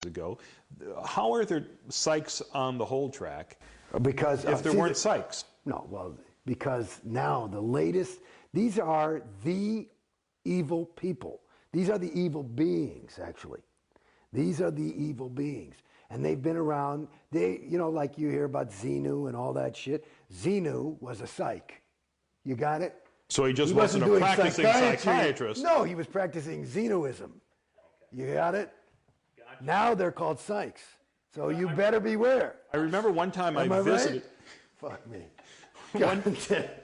ago. How are there psychs on the whole track? Because if there weren't psychs? No, well, because now the latest, these are the evil people. These are the evil beings, actually. These are the evil beings. And they've been around, like you hear about Xenu and all that shit. Xenu was a psych. You got it? So he just wasn't a practicing psychiatrist. No, he was practicing Xenuism. You got it? Gotcha. Now they're called psychs. So you better beware. I remember one time I visited. Right? Fuck me.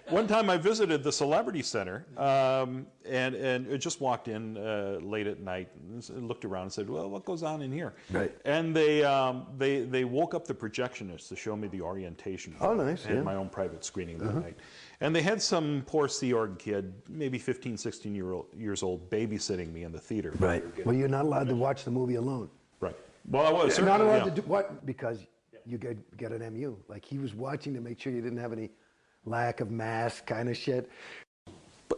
One time I visited the Celebrity Center, and it just walked in late at night, and looked around and said, "Well, what goes on in here?" Right. And they woke up the projectionist to show me the orientation. Oh, nice. I had my own private screening that night. And they had some poor Sea Org kid, maybe 15, 16 years old, babysitting me in the theater. Right. Well, you're not allowed to watch the movie alone. Right. Well, I was. You're not allowed to do what? Because you get an MU. Like he was watching to make sure you didn't have any lack of mask kind of shit.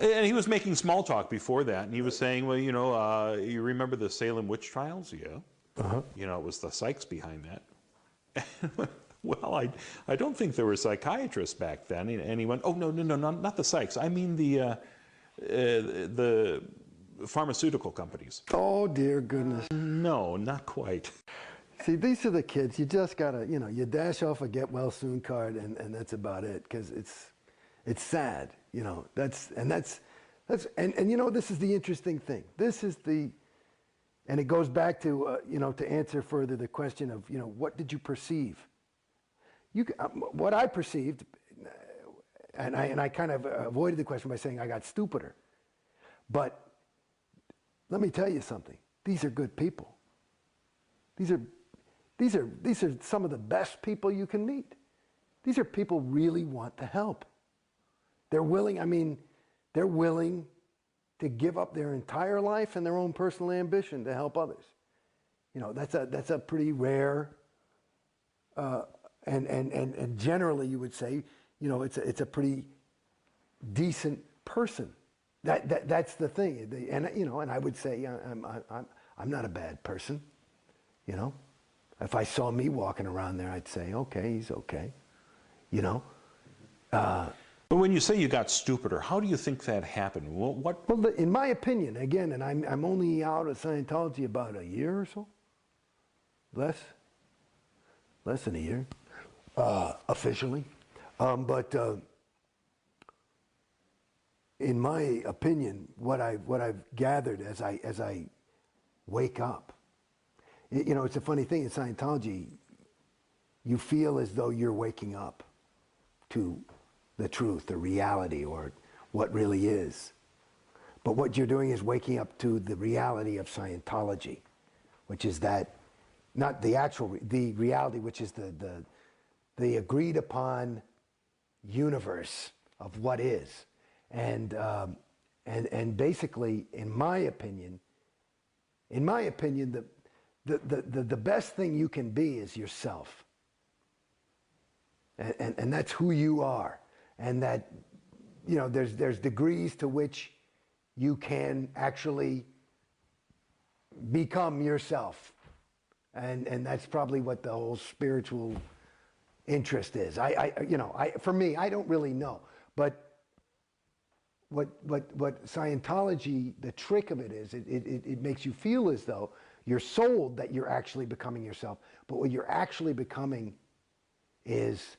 And he was making small talk before that, and he was saying, well, you remember the Salem witch trials? Yeah. It was the psychs behind that. Well, I don't think there were psychiatrists back then. And he went, oh, no, not the psychs. I mean the pharmaceutical companies. Oh, dear goodness. No, not quite. See, these are the kids. You just gotta, you dash off a get well soon card, and that's about it. Because it's sad, This is the interesting thing. And it goes back to to answer further the question of what did you perceive? What I perceived, and I kind of avoided the question by saying I got stupider. But let me tell you something. These are good people. These are some of the best people you can meet. These are people who really want to help. They're willing to give up their entire life and their own personal ambition to help others. That's a pretty rare, and generally you would say, it's a pretty decent person. That's the thing. And I would say I'm not a bad person. If I saw me walking around there, I'd say, okay, he's okay. But when you say you got stupider, how do you think that happened? Well, in my opinion, again, and I'm only out of Scientology about a year or so, less than a year, officially. But in my opinion, what I've gathered as I wake up, it's a funny thing in Scientology. You feel as though you're waking up to the truth, the reality, or what really is. But what you're doing is waking up to the reality of Scientology, which is that, not the reality, which is the agreed upon universe of what is. And basically, in my opinion, the best thing you can be is yourself. And that's who you are. And that, there's degrees to which you can actually become yourself. And that's probably what the whole spiritual interest is. For me, I don't really know. But what Scientology, the trick of it is, it makes you feel as though you're sold that you're actually becoming yourself. But what you're actually becoming is,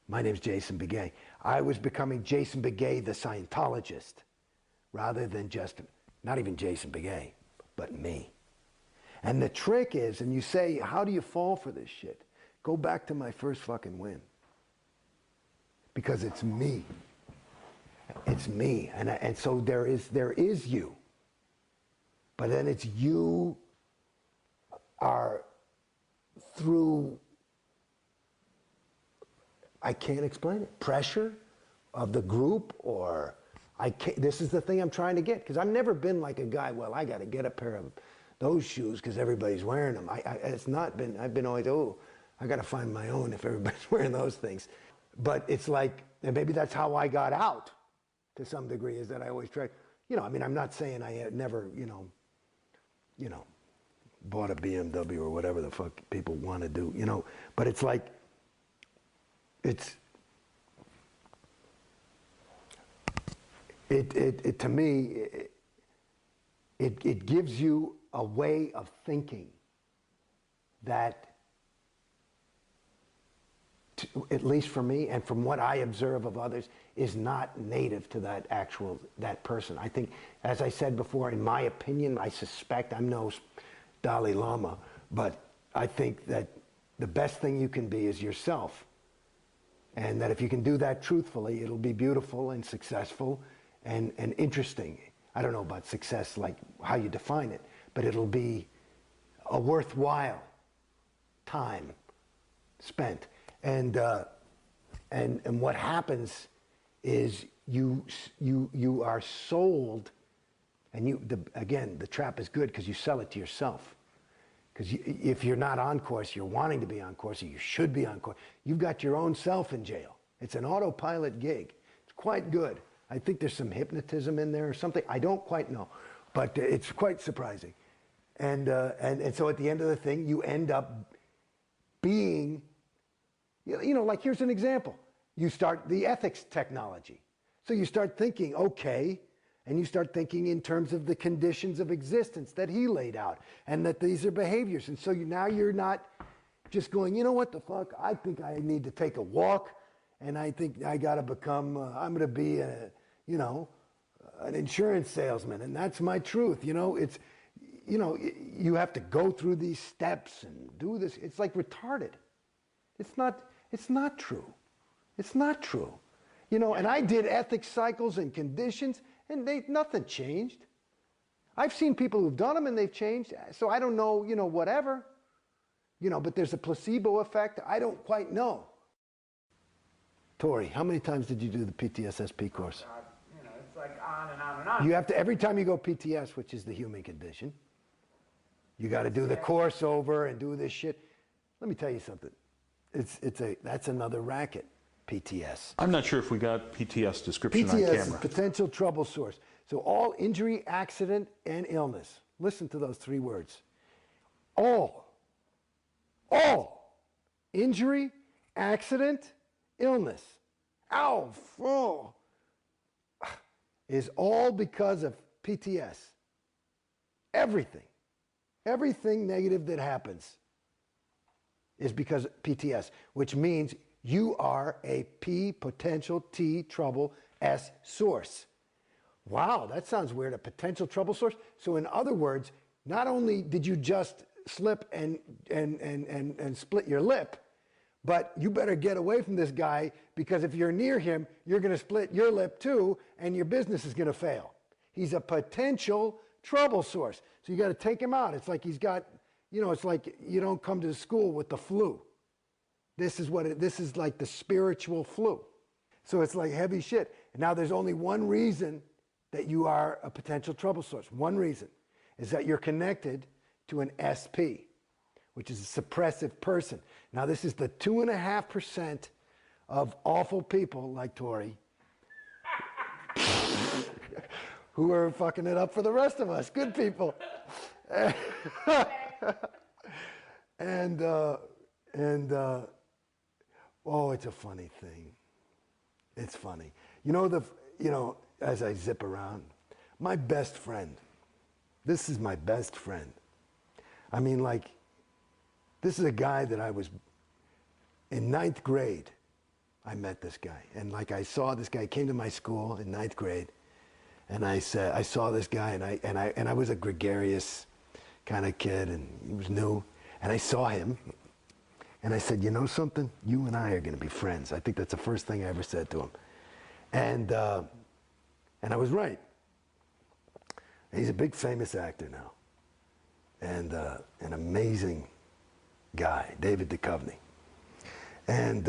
my name's Jason Beghe. I was becoming Jason Beghe, the Scientologist, rather than just, not even Jason Beghe, but me. And the trick is, and you say, how do you fall for this shit? Go back to my first fucking win. Because it's me. It's me. And so there is you. But then it's you are through, I can't explain it, pressure of the group, or this is the thing I'm trying to get. Because I've never been like a guy, well, I got to get a pair of those shoes because everybody's wearing them. It's not been, I've been always, I got to find my own if everybody's wearing those things. But it's like, and maybe that's how I got out to some degree, is that I always try, I'm not saying I had never, bought a BMW or whatever the fuck people want to do, you know. But it's like, it to me, it gives you a way of thinking that, at least for me and from what I observe of others, is not native to that person. I think, as I said before, in my opinion, I suspect, I'm no Dalai Lama, but I think that the best thing you can be is yourself. And that if you can do that truthfully, it'll be beautiful and successful and interesting. I don't know about success, like how you define it, but it'll be a worthwhile time spent. And what happens is you are sold, and again, the trap is good because you sell it to yourself. Because if you're not on course, you're wanting to be on course, or you should be on course. You've got your own self in jail. It's an autopilot gig. It's quite good. I think there's some hypnotism in there or something. I don't quite know, but it's quite surprising. And so at the end of the thing, you end up being, you know, like here's an example. You start the ethics technology. So you start thinking, okay, and you start thinking in terms of the conditions of existence that he laid out, and that these are behaviors. And so now you're not just going, you know what the fuck, I think I need to take a walk, and I think I got to become, I'm going to be an insurance salesman, and that's my truth. You know, it's, you know, you have to go through these steps and do this. It's like retarded. It's not true. It's not true. You know, and I did ethics cycles and conditions, and nothing changed. I've seen people who've done them and they've changed, so I don't know, you know, whatever. You know, but there's a placebo effect. I don't quite know. Tori, how many times did you do the PTSSP course? You know, it's like on and on and on. You have to, every time you go PTS, which is the human condition, you got to do the course over and do this shit. Let me tell you something. That's another racket, PTS. I'm not sure if we got PTS description on PTS is camera. potential trouble source. So all injury, accident, and illness. Listen to those three words. All injury, accident, illness, is all because of PTS. Everything negative that happens is because of PTS, which means you are a P potential T trouble S source. Wow, that sounds weird, a potential trouble source. So in other words, not only did you just slip and split your lip, but you better get away from this guy, because if you're near him, you're going to split your lip too, and your business is going to fail. He's a potential trouble source. So you got to take him out. It's like he's got, you know, it's like you don't come to school with the flu. This is like the spiritual flu. So it's like heavy shit. And now there's only one reason that you are a potential trouble source. One reason is that you're connected to an SP, which is a suppressive person. Now this is the 2.5% of awful people like Tori who are fucking it up for the rest of us, good people. And oh, it's a funny thing. It's funny. You know, as I zip around, my best friend, this is my best friend. I mean, like, this is a guy that I was, in 9th grade, I met this guy. And like I saw this guy, came to my school in 9th grade, and I saw this guy, and I was a gregarious kind of kid, and he was new. And I saw him, and I said, you know something? You and I are going to be friends. I think that's the first thing I ever said to him. And I was right. He's a big famous actor now, and an amazing guy, David Duchovny. And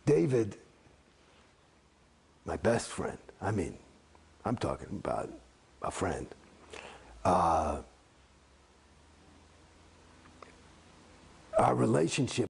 David, my best friend, I mean, I'm talking about a friend. Our relationship